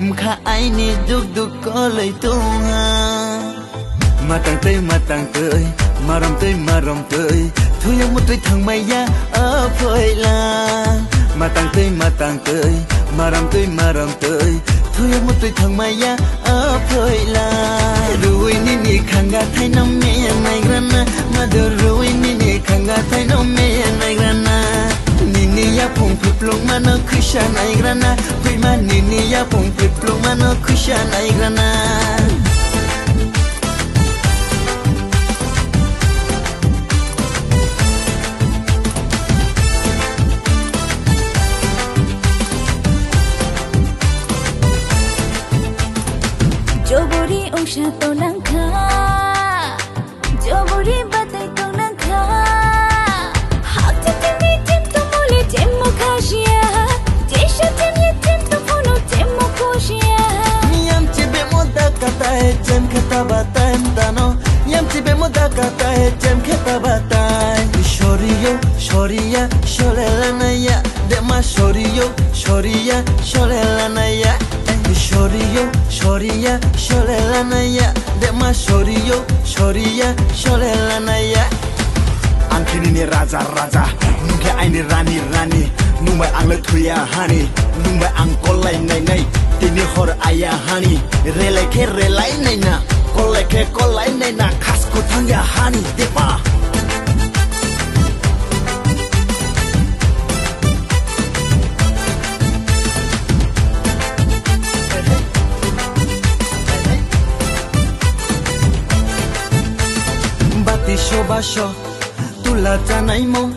mkha ai ni duk duk có lời tung ha matang tơi maram tơi thu yang một tuổi thằng mày ya ở phơi la matang tơi maram tơi thu yang một tuổi thằng mày ya ở phơi la ruin ni khanga thai nom me nai grana madu ruin ni khanga thai nom me nai grana nini ya pung plung mano kusha nai grana prima nini ya pung plung mano kusha nai grana Jobori ongsha to nangkha Jobori batai to nangkha Hakta tini tim to mole tim mo khashia Jesha tini tim to phono tim mo khoshia Yam chibe moda kata hai jem khata batai mdano Yam chibe moda kata hai jem khata batai Shoriya sholela na ya Dema shoriya sholela na ya Shoriya sholela na ya Dema shoriya sholela na ya Angkini ni raja Nungke aini rani Nungmai ang le thuya hani Nungmai ang kolai nai Tini hor ayah hani relai nai na kolai nai na Khasku thangya hani Depa Basho tula tanai mo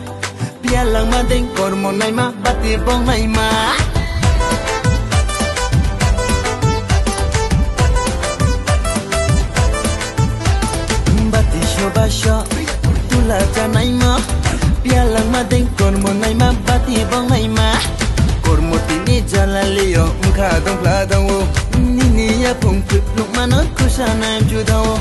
pialang madeng kormo nai ma bati bong nai ma bati basho tula tanai mo pialang madeng kormo nai ma bati bong nai ma kormo tini jalalio mkha dong pla dong nini ya pung pip luk mano kusana judao